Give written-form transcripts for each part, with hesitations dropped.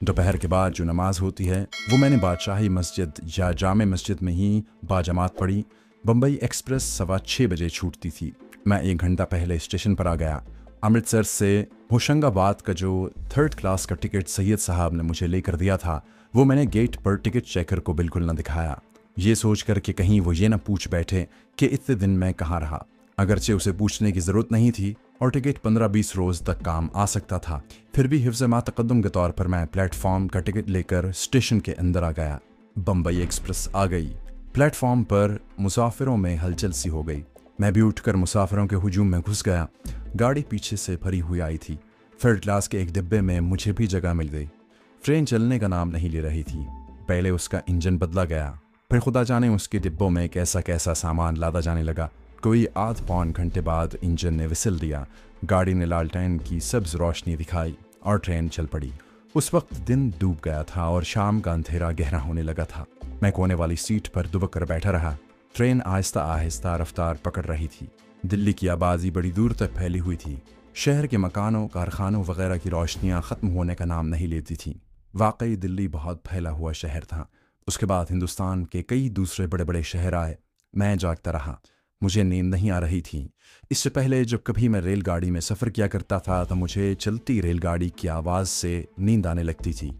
दोपहर के बाद जो नमाज होती है वो मैंने बादशाही मस्जिद या जामे मस्जिद में ही बाजमात पढ़ी। बम्बई एक्सप्रेस 6:15 बजे छूटती थी। मैं 1 घंटा पहले स्टेशन पर आ गया। अमृतसर से होशंगाबाद का जो 3rd क्लास का टिकट सैयद साहब ने मुझे लेकर दिया था वो मैंने गेट पर टिकट चेकर को बिल्कुल न दिखाया, ये सोच कर कि कहीं वो ये न पूछ बैठे कि इतने दिन मैं कहाँ रहा। अगरचे उसे पूछने की ज़रूरत नहीं थी और टिकट 15-20 रोज़ तक काम आ सकता था, फिर भी हिफ्ज़ मा तक़द्दुम के तौर पर मैं प्लेटफॉर्म का टिकट लेकर स्टेशन के अंदर आ गया। बम्बई एक्सप्रेस आ गई। प्लेटफॉर्म पर मुसाफिरों में हलचल सी हो गई। मैं भी उठकर मुसाफिरों के हुजूम में घुस गया। गाड़ी पीछे से भरी हुई आई थी। 3rd क्लास के एक डिब्बे में मुझे भी जगह मिल गई। ट्रेन चलने का नाम नहीं ले रही थी। पहले उसका इंजन बदला गया, फिर खुदा जाने उसके डिब्बों में कैसा कैसा सामान लादा जाने लगा। कोई आध पौन घंटे बाद इंजन ने विसिल दिया, गाड़ी ने लालटेन की सब्ज रोशनी दिखाई और ट्रेन चल पड़ी। उस वक्त दिन डूब गया था और शाम का अंधेरा गहरा होने लगा था। मैं कोने वाली सीट पर दुबक कर बैठा रहा। ट्रेन आहिस्ता आहिस्ता रफ्तार पकड़ रही थी। दिल्ली की आबादी बड़ी दूर तक फैली हुई थी। शहर के मकानों, कारखानों वगैरह की रोशनियां ख़त्म होने का नाम नहीं लेती थीं। वाकई दिल्ली बहुत फैला हुआ शहर था। उसके बाद हिंदुस्तान के कई दूसरे बड़े बड़े शहर आए। मैं जागता रहा। मुझे नींद नहीं आ रही थी। इससे पहले जब कभी मैं रेलगाड़ी में सफ़र किया करता था तो मुझे चलती रेलगाड़ी की आवाज़ से नींद आने लगती थी,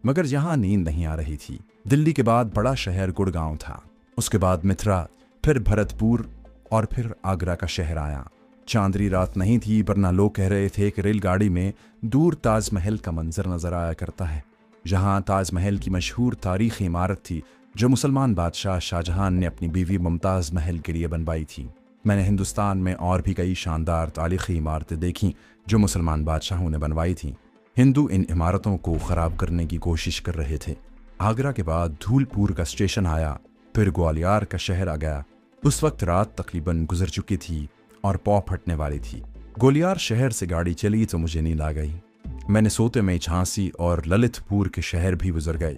मगर यहाँ नींद नहीं आ रही थी। दिल्ली के बाद बड़ा शहर गुड़गांव था, उसके बाद मथुरा, फिर भरतपुर और फिर आगरा का शहर आया। चांदनी रात नहीं थी, वरना लोग कह रहे थे कि रेलगाड़ी में दूर ताजमहल का मंजर नजर आया करता है। जहाँ ताजमहल की मशहूर तारीखी इमारत थी जो मुसलमान बादशाह शाहजहां ने अपनी बीवी मुमताज़ महल के लिए बनवाई थी। मैंने हिंदुस्तान में और भी कई शानदार तारीखी इमारतें देखीं जो मुसलमान बादशाहों ने बनवाई थीं। हिंदू इन इमारतों को ख़राब करने की कोशिश कर रहे थे। आगरा के बाद धूलपुर का स्टेशन आया, फिर ग्वालियर का शहर आ गया। उस वक्त रात तकरीबन गुजर चुकी थी और पौ फटने वाली थी। ग्वालियर शहर से गाड़ी चली तो मुझे नींद आ गई। मैंने सोते में झांसी और ललितपुर के शहर भी गुजर गए।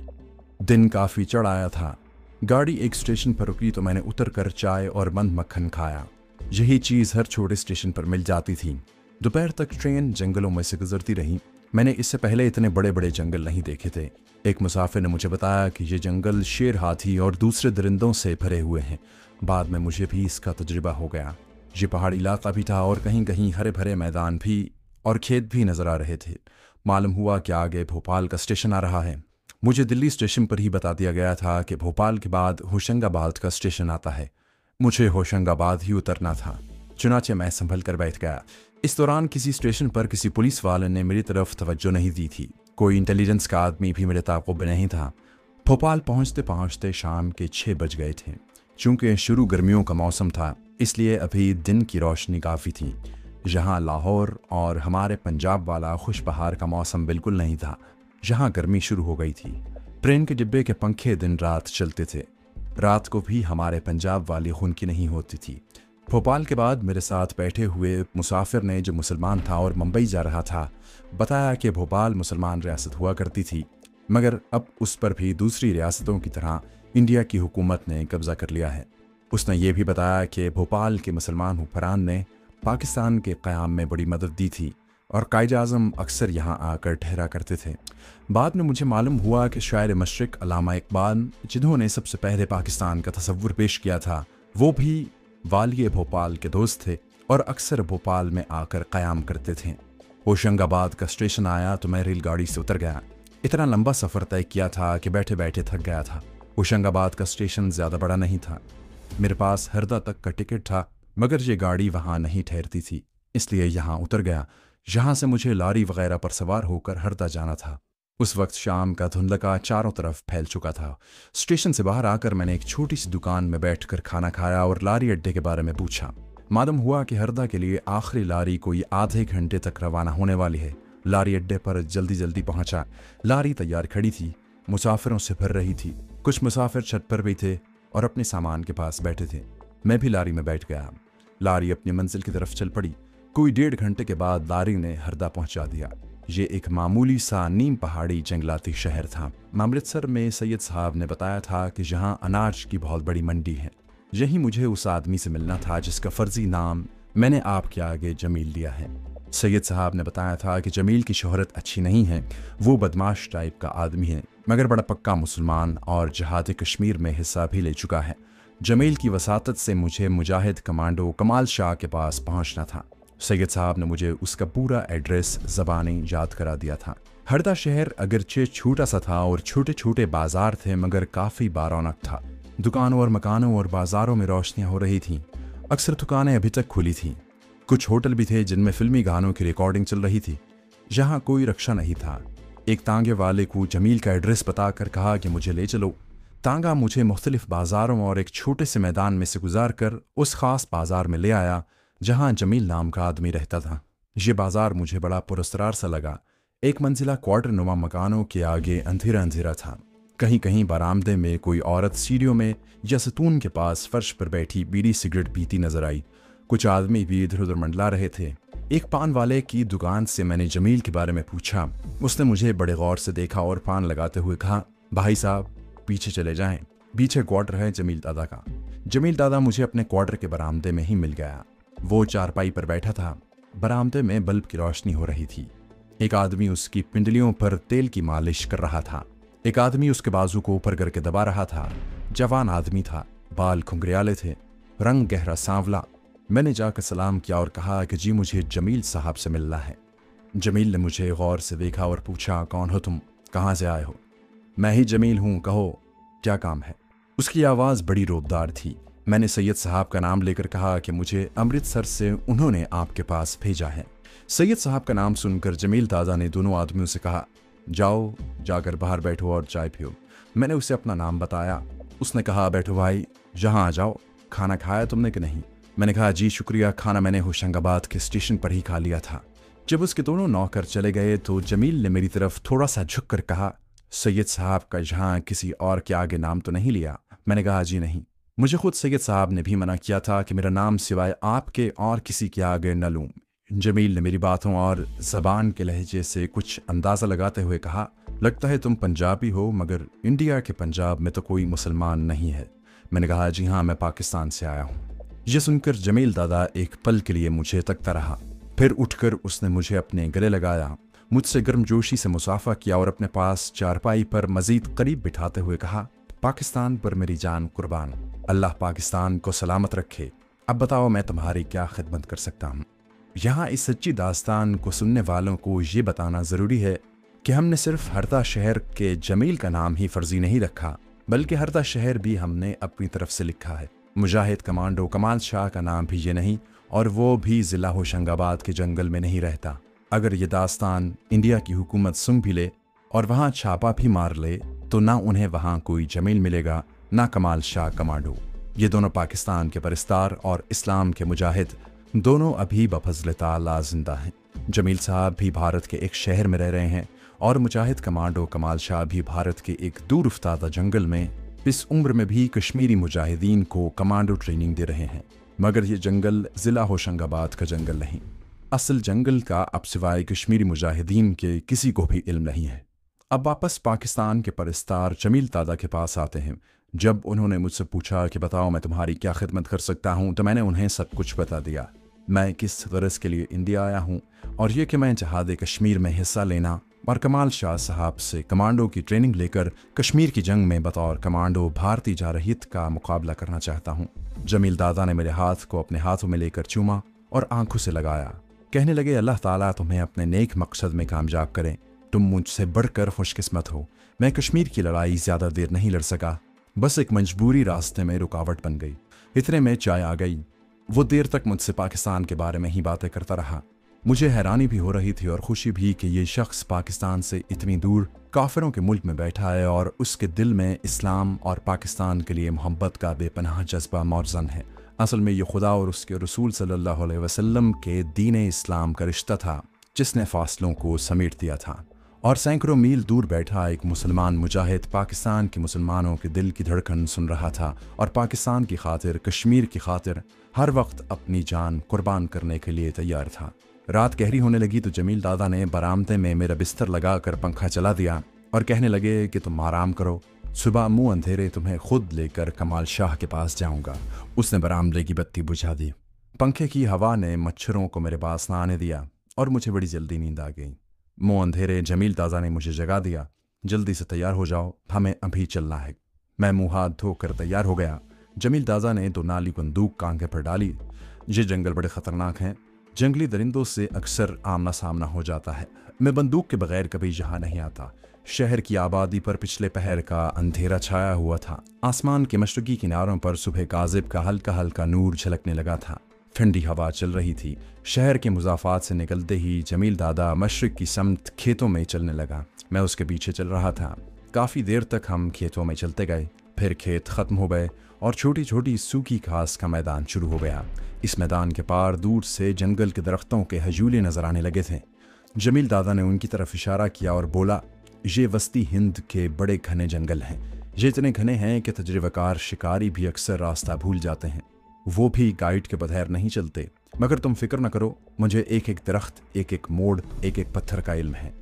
दिन काफ़ी चढ़ आया था। गाड़ी एक स्टेशन पर रुकी तो मैंने उतर कर चाय और मंद मक्खन खाया। यही चीज़ हर छोटे स्टेशन पर मिल जाती थी। दोपहर तक ट्रेन जंगलों में से गुजरती रही। मैंने इससे पहले इतने बड़े बड़े जंगल नहीं देखे थे। एक मुसाफिर ने मुझे बताया कि ये जंगल शेर, हाथी और दूसरे दरिंदों से भरे हुए हैं। बाद में मुझे भी इसका तजुर्बा हो गया। ये पहाड़ी इलाका भी था और कहीं कहीं हरे भरे मैदान भी और खेत भी नजर आ रहे थे। मालूम हुआ कि आगे भोपाल का स्टेशन आ रहा है। मुझे दिल्ली स्टेशन पर ही बता दिया गया था कि भोपाल के बाद होशंगाबाद का स्टेशन आता है। मुझे होशंगाबाद ही उतरना था। चुनाचे मैं संभल कर बैठ गया। इस दौरान किसी स्टेशन पर किसी पुलिस वाले ने मेरी तरफ तवज्जो नहीं दी थी। कोई इंटेलिजेंस का आदमी भी मेरे ताक़ुब में नहीं था। भोपाल पहुंचते पहुंचते शाम के 6 बज गए थे। चूंकि शुरू गर्मियों का मौसम था, इसलिए अभी दिन की रोशनी काफ़ी थी। यहाँ लाहौर और हमारे पंजाब वाला खुशबहार का मौसम बिल्कुल नहीं था। यहाँ गर्मी शुरू हो गई थी। ट्रेन के डिब्बे के पंखे दिन रात चलते थे। रात को भी हमारे पंजाब वाली खुनकी नहीं होती थी। भोपाल के बाद मेरे साथ बैठे हुए मुसाफिर ने, जो मुसलमान था और मुंबई जा रहा था, बताया कि भोपाल मुसलमान रियासत हुआ करती थी, मगर अब उस पर भी दूसरी रियासतों की तरह इंडिया की हुकूमत ने कब्जा कर लिया है। उसने ये भी बताया कि भोपाल के मुसलमान हुक्मरान ने पाकिस्तान के क़याम में बड़ी मदद दी थी और कायद-ए-आज़म अक्सर यहाँ आकर ठहरा करते थे। बाद में मुझे मालूम हुआ कि शायर मशरिक़ अल्लामा इक़बाल, जिन्होंने सबसे पहले पाकिस्तान का तसव्वुर पेश किया था, वो भी वालिए भोपाल के दोस्त थे और अक्सर भोपाल में आकर क़याम करते थे। होशंगाबाद का स्टेशन आया तो मैं रेलगाड़ी से उतर गया। इतना लंबा सफ़र तय किया था कि बैठे बैठे थक गया था। होशंगाबाद का स्टेशन ज़्यादा बड़ा नहीं था। मेरे पास हरदा तक का टिकट था, मगर ये गाड़ी वहाँ नहीं ठहरती थी, इसलिए यहाँ उतर गया। यहाँ से मुझे लारी वगैरह पर सवार होकर हरदा जाना था। उस वक्त शाम का धुंधलका चारों तरफ फैल चुका था। स्टेशन से बाहर आकर मैंने एक छोटी सी दुकान में बैठकर खाना खाया और लारी अड्डे के बारे में पूछा। मालूम हुआ कि हरदा के लिए आखिरी लारी कोई आधे घंटे तक रवाना होने वाली है। लारी अड्डे पर जल्दी जल्दी पहुंचा। लारी तैयार खड़ी थी, मुसाफिरों से भर रही थी। कुछ मुसाफिर छत पर भी थे और अपने सामान के पास बैठे थे। मैं भी लारी में बैठ गया। लारी अपनी मंजिल की तरफ चल पड़ी। कोई 1.5 घंटे के बाद लारी ने हरदा पहुंचा दिया। ये एक मामूली सा नीम पहाड़ी जंगलाती शहर था। अमृतसर में सैयद साहब ने बताया था कि यहाँ अनाज की बहुत बड़ी मंडी है। यही मुझे उस आदमी से मिलना था जिसका फर्जी नाम मैंने आपके आगे जमील दिया है। सैयद साहब ने बताया था कि जमील की शोहरत अच्छी नहीं है, वो बदमाश टाइप का आदमी है, मगर बड़ा पक्का मुसलमान और जहाद कश्मीर में हिस्सा भी ले चुका है। जमील की वसातत से मुझे मुजाहिद कमांडो कमाल शाह के पास पहुंचना था। सैयद साहब ने मुझे उसका पूरा एड्रेस ज़बानी याद करा दिया था। हरदा शहर अगरचे छोटा सा था और छोटे छोटे बाजार थे, मगर काफ़ी बारौनक था। दुकानों और मकानों और बाज़ारों में रोशनियाँ हो रही थीं। अक्सर दुकानें अभी तक खुली थीं। कुछ होटल भी थे जिनमें फिल्मी गानों की रिकॉर्डिंग चल रही थी। यहाँ कोई रक्षा नहीं था। एक तांगे वाले को जमील का एड्रेस बताकर कहा कि मुझे ले चलो। तांगा मुझे मुख्तलिफ बाज़ारों और एक छोटे से मैदान में से गुजार कर उस ख़ास बाज़ार में ले आया जहाँ जमील नाम का आदमी रहता था। ये बाज़ार मुझे बड़ा पुरस्कार सा लगा। एक मंजिला क्वार्टर नुमा मकानों के आगे अंधेरा अंधेरा था। कहीं कहीं बरामदे में कोई औरत सीढ़ियों में या सतून के पास फर्श पर बैठी बीड़ी सिगरेट पीती नजर आई। कुछ आदमी भी इधर उधर मंडला रहे थे। एक पान वाले की दुकान से मैंने जमील के बारे में पूछा। उसने मुझे बड़े गौर से देखा और पान लगाते हुए कहा, भाई साहब पीछे चले जाएं, पीछे क्वार्टर है जमील दादा का। जमील दादा मुझे अपने क्वार्टर के बरामदे में ही मिल गया। वो चारपाई पर बैठा था। बरामदे में बल्ब की रोशनी हो रही थी। एक आदमी उसकी पिंडलियों पर तेल की मालिश कर रहा था। एक आदमी उसके बाजू को ऊपर करके दबा रहा था। जवान आदमी था, बाल खुंगरियाले थे, रंग गहरा सांवला। मैंने जाकर सलाम किया और कहा कि जी मुझे जमील साहब से मिलना है। जमील ने मुझे गौर से देखा और पूछा, कौन हो तुम, कहाँ से आए हो? मैं ही जमील हूँ, कहो क्या काम है? उसकी आवाज़ बड़ी रोबदार थी। मैंने सैयद साहब का नाम लेकर कहा कि मुझे अमृतसर से उन्होंने आपके पास भेजा है। सैयद साहब का नाम सुनकर जमील दादा ने दोनों आदमियों से कहा, जाओ जाकर बाहर बैठो और चाय पियो। मैंने उसे अपना नाम बताया। उसने कहा, बैठो भाई, यहाँ आ जाओ। खाना खाया तुमने कि नहीं? मैंने कहा, जी शुक्रिया, खाना मैंने होशंगाबाद के स्टेशन पर ही खा लिया था। जब उसके दोनों नौकर चले गए तो जमील ने मेरी तरफ थोड़ा सा झुक कर कहा, सैयद साहब का यहाँ किसी और के आगे नाम तो नहीं लिया? मैंने कहा, जी नहीं। मुझे खुद सैयद साहब ने भी मना किया था कि मेरा नाम सिवाय आपके और किसी के आगे न लूँ। जमील ने मेरी बातों और ज़बान के लहजे से कुछ अंदाज़ा लगाते हुए कहा, लगता है तुम पंजाबी हो, मगर इंडिया के पंजाब में तो कोई मुसलमान नहीं है। मैंने कहा, जी हाँ, मैं पाकिस्तान से आया हूँ। यह सुनकर जमील दादा एक पल के लिए मुझे तकता रहा। फिर उठकर उसने मुझे अपने गले लगाया, मुझसे गर्मजोशी से मुसाफा किया और अपने पास चारपाई पर मजीद करीब बिठाते हुए कहा, पाकिस्तान पर मेरी जान कुर्बान, अल्लाह पाकिस्तान को सलामत रखे। अब बताओ मैं तुम्हारी क्या खिदमत कर सकता हूँ? यहाँ इस सच्ची दास्तान को सुनने वालों को ये बताना ज़रूरी है कि हमने सिर्फ हरदा शहर के जमील का नाम ही फर्जी नहीं रखा, बल्कि हरदा शहर भी हमने अपनी तरफ से लिखा है। मुजाहिद कमांडो कमाल शाह का नाम भी ये नहीं, और वो भी ज़िला होशंगाबाद के जंगल में नहीं रहता। अगर ये दास्तान इंडिया की हुकूमत सुन भी ले और वहाँ छापा भी मार ले तो ना उन्हें वहाँ कोई जमील मिलेगा, ना कमाल शाह कमांडो। ये दोनों पाकिस्तान के परिस्तार और इस्लाम के मुजाहिद दोनों अभी बफज़ल ताला जिंदा हैं। जमील साहब भी भारत के एक शहर में रह रहे हैं और मुजाहिद कमांडो कमाल शाह भी भारत के एक दूर उफ्तादा जंगल में इस उम्र में भी कश्मीरी मुजाहिदीन को कमांडो ट्रेनिंग दे रहे हैं। मगर ये जंगल ज़िला होशंगाबाद का जंगल नहीं। असल जंगल का अब सिवाय कश्मीरी मुजाहिदीन के किसी को भी इल्म नहीं है। अब वापस पाकिस्तान के परिस्तार जमील दादा के पास आते हैं। जब उन्होंने मुझसे पूछा कि बताओ मैं तुम्हारी क्या खिदमत कर सकता हूँ, तो मैंने उन्हें सब कुछ बता दिया। मैं किस गरज के लिए इंडिया आया हूँ और ये कि मैं जहाद कश्मीर में हिस्सा लेना और कमाल शाह साहब से कमांडो की ट्रेनिंग लेकर कश्मीर की जंग में बतौर कमांडो भारतीय जारहियत का मुकाबला करना चाहता हूँ। जमील दादा ने मेरे हाथ को अपने हाथों में लेकर चूमा और आंखों से लगाया। कहने लगे, अल्लाह ताला तुम्हें अपने नेक मकसद में कामयाब करें। तुम मुझसे बढ़कर खुशकिस्मत हो। मैं कश्मीर की लड़ाई ज़्यादा देर नहीं लड़ सका, बस एक मजबूरी रास्ते में रुकावट बन गई। इतने में चाय आ गई। वो देर तक मुझसे पाकिस्तान के बारे में ही बातें करता रहा। मुझे हैरानी भी हो रही थी और खुशी भी कि ये शख्स पाकिस्तान से इतनी दूर काफिरों के मुल्क में बैठा है और उसके दिल में इस्लाम और पाकिस्तान के लिए मोहब्बत का बेपनाह जज्बा मौजूद है। असल में ये खुदा और उसके रसूल सल्लल्लाहु अलैहि वसल्लम के दीन इस्लाम का रिश्ता था जिसने फासलों को समेट दिया था। और सैकड़ों मील दूर बैठा एक मुसलमान मुजाहिद पाकिस्तान के मुसलमानों के दिल की धड़कन सुन रहा था और पाकिस्तान की खातिर, कश्मीर की खातिर हर वक्त अपनी जान कुर्बान करने के लिए तैयार था। रात गहरी होने लगी तो जमील दादा ने बरामदे में मेरा बिस्तर लगाकर पंखा चला दिया और कहने लगे कि तुम आराम करो, सुबह मुंह अंधेरे तुम्हें खुद लेकर कमाल शाह के पास जाऊंगा। उसने बरामदे की बत्ती बुझा दी। पंखे की हवा ने मच्छरों को मेरे पास न आने दिया। और मुझे बड़ी जल्दी नींद आ गई। मुंह अंधेरे जमील दादा ने मुझे जगा दिया। जल्दी से तैयार हो जाओ, हमें अभी चलना है। मैं मुंह हाथ धोकर तैयार हो गया। जमील दादा ने 2 नाली बंदूक कांधे पर डाली। ये जंगल बड़े खतरनाक हैं, जंगली दरिंदों से अक्सर आमना सामना हो जाता है। मैं बंदूक के बगैर कभी यहाँ नहीं आता। शहर की आबादी पर पिछले पहर का अंधेरा छाया हुआ था। आसमान के मशरकी किनारों पर सुबह काजिब का हल्का हल्का नूर झलकने लगा था। ठंडी हवा चल रही थी। शहर के मुजाफात से निकलते ही जमील दादा मशरक की समत खेतों में चलने लगा। मैं उसके पीछे चल रहा था। काफ़ी देर तक हम खेतों में चलते गए। फिर खेत ख़त्म हो गए और छोटी छोटी सूखी घास का मैदान शुरू हो गया। इस मैदान के पार दूर से जंगल के दरख्तों के हजूले नजर आने लगे थे। जमील दादा ने उनकी तरफ इशारा किया और बोला, ये वस्ती हिंद के बड़े घने जंगल हैं। ये इतने घने हैं कि तजुर्बेकार शिकारी भी अक्सर रास्ता भूल जाते हैं। वो भी गाइड के बगैर नहीं चलते। मगर तुम फिक्र न करो, मुझे एक एक दरख्त, एक एक मोड़, एक एक पत्थर का इल्म है।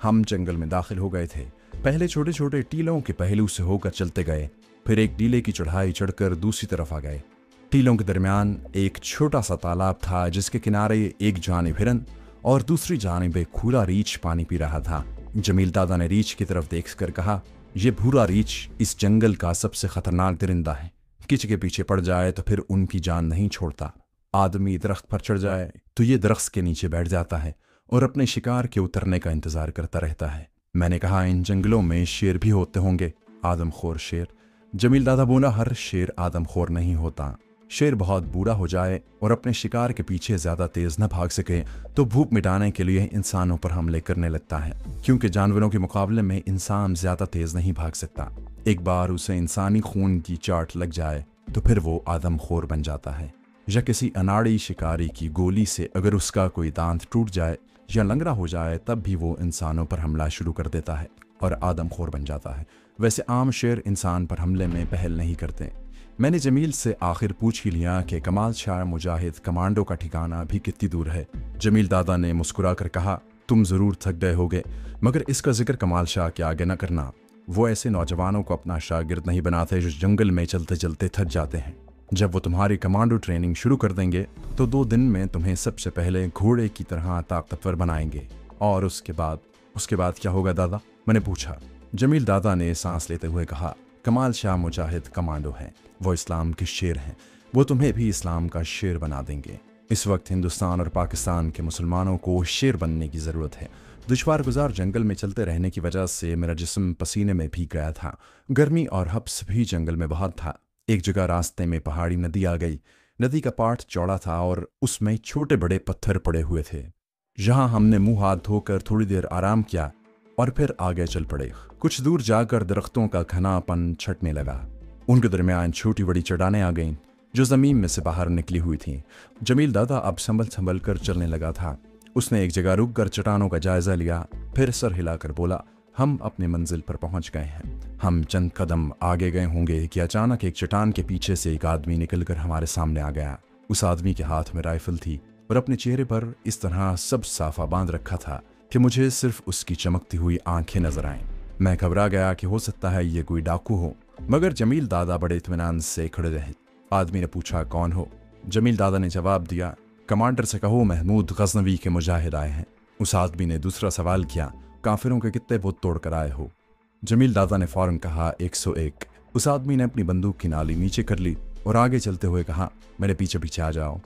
हम जंगल में दाखिल हो गए थे। पहले छोटे छोटे टीलों के पहलू से होकर चलते गए। फिर एक टीले की चढ़ाई चढ़कर दूसरी तरफ आ गए। टीलों के दरमियान एक छोटा सा तालाब था, जिसके किनारे एक जानिब हिरन और दूसरी जानिब एक खुला रीछ पानी पी रहा था। जमील दादा ने रीछ की तरफ देखकर कहा, यह भूरा रीछ इस जंगल का सबसे खतरनाक दरिंदा है। किसी के पीछे पड़ जाए तो फिर उनकी जान नहीं छोड़ता। आदमी दरख्त पर चढ़ जाए तो ये दरख्त के नीचे बैठ जाता है और अपने शिकार के उतरने का इंतजार करता रहता है। मैंने कहा, इन जंगलों में शेर भी होते होंगे। आदमखोर शेर। जमील दादा बोला, हर शेर आदमखोर नहीं होता। शेर बहुत बूढ़ा हो जाए और अपने शिकार के पीछे ज्यादा तेज न भाग सके तो भूख मिटाने के लिए इंसानों पर हमले करने लगता है, क्योंकि जानवरों के मुकाबले में इंसान ज्यादा तेज नहीं भाग सकता। एक बार उसे इंसानी खून की चाट लग जाए तो फिर वो आदमखोर बन जाता है। या किसी अनाड़ी शिकारी की गोली से अगर उसका कोई दांत टूट जाए या लंगड़ा हो जाए तब भी वो इंसानों पर हमला शुरू कर देता है और आदमखोर बन जाता है। वैसे आम शेर इंसान पर हमले में पहल नहीं करते। मैंने जमील से आखिर पूछ ही लिया कि कमाल शाह मुजाहिद कमांडो का ठिकाना भी कितनी दूर है। जमील दादा ने मुस्कुरा कर कहा, तुम ज़रूर थक गए होगे, मगर इसका जिक्र कमाल शाह के आगे न करना। वो ऐसे नौजवानों को अपना शागिर्द नहीं बनाते जो जंगल में चलते चलते थक जाते हैं। जब वो तुम्हारी कमांडो ट्रेनिंग शुरू कर देंगे तो 2 दिन में तुम्हें सबसे पहले घोड़े की तरह ताकतवर बनाएंगे। और उसके बाद क्या होगा दादा? मैंने पूछा। जमील दादा ने सांस लेते हुए कहा, कमाल शाह मुजाहिद कमांडो हैं, वो इस्लाम के शेर हैं। वो तुम्हें भी इस्लाम का शेर बना देंगे। इस वक्त हिंदुस्तान और पाकिस्तान के मुसलमानों को शेर बनने की ज़रूरत है। दुश्वार गुजार जंगल में चलते रहने की वजह से मेरा जिस्म पसीने में भीग गया था। गर्मी और हब्स भी जंगल में बहुत था। एक जगह रास्ते में पहाड़ी नदी आ गई। नदी का पाठ चौड़ा था और उसमें छोटे बड़े पत्थर पड़े हुए थे। जहां हमने मुंह हाथ धोकर थोड़ी देर आराम किया और फिर आगे चल पड़े। कुछ दूर जाकर दरख्तों का घनापन छटने लगा। उनके दरमियान छोटी बड़ी चट्टानें आ गईं जो ज़मीन में से बाहर निकली हुई थीं। जमील दादा अब संभल कर चलने लगा था। उसने एक जगह रुक कर चट्टानों का जायजा लिया, फिर सर हिलाकर बोला, हम अपने मंजिल पर पहुंच गए हैं। हम चंद कदम आगे गए होंगे कि अचानक एक चट्टान के पीछे से एक आदमी निकलकर हमारे सामने आ गया। उस आदमी के हाथ में राइफल थी और अपने चेहरे पर इस तरह सब साफा बांध रखा था कि मुझे सिर्फ उसकी चमकती हुई आंखें नजर आईं। मैं घबरा गया कि हो सकता है ये कोई डाकू हो, मगर जमील दादा बड़े इत्मीनान से खड़े रहे। आदमी ने पूछा, कौन हो? जमील दादा ने जवाब दिया, कमांडर से कहो महमूद गजनवी के मुजाहिद आए हैं। उस आदमी ने दूसरा सवाल किया, काफिरों के कितने बुत तोड़ कर आए हो? जमील दादा ने फौरन कहा, 101। उस आदमी ने अपनी बंदूक की नाली नीचे कर ली और आगे चलते हुए कहा, मेरे पीछे पीछे आ जाओ।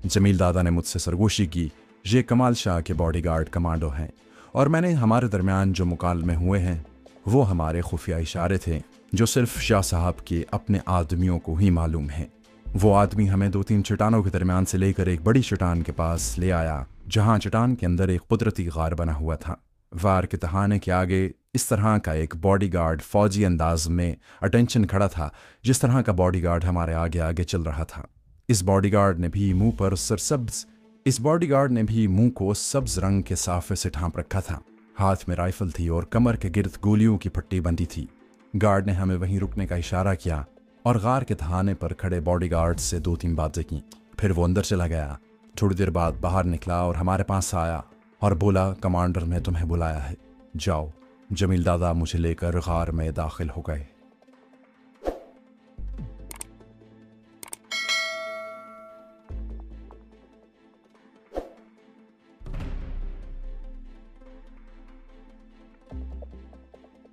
जमील दादा ने मुझसे सरगोशी की, ये कमाल शाह के बॉडीगार्ड कमांडो हैं और मैंने हमारे दरमियान जो मुकालमे हुए हैं वो हमारे खुफिया इशारे थे जो सिर्फ शाह साहब के अपने आदमियों को ही मालूम है। वो आदमी हमें 2-3 चट्टानों के दरमियान से लेकर एक बड़ी चट्टान के पास ले आया, जहां चट्टान के अंदर एक कुदरती गार बना हुआ था। वार के तहाने के आगे इस तरह का एक बॉडीगार्ड फौजी अंदाज में अटेंशन खड़ा था, जिस तरह का बॉडीगार्ड हमारे आगे आगे चल रहा था। इस बॉडीगार्ड ने भी मुंह को सब्ज रंग के साफे से ढांप रखा था। हाथ में राइफल थी और कमर के गिर्द गोलियों की पट्टी बंधी थी। गार्ड ने हमें वहीं रुकने का इशारा किया और गार के तहाने पर खड़े बॉडीगार्ड से 2-3 बातें की। फिर वो अंदर चला गया। थोड़ी देर बाद बाहर निकला और हमारे पास आया और बोला, कमांडर ने तुम्हें बुलाया है, जाओ। जमील दादा मुझे लेकर गार में दाखिल हो गए।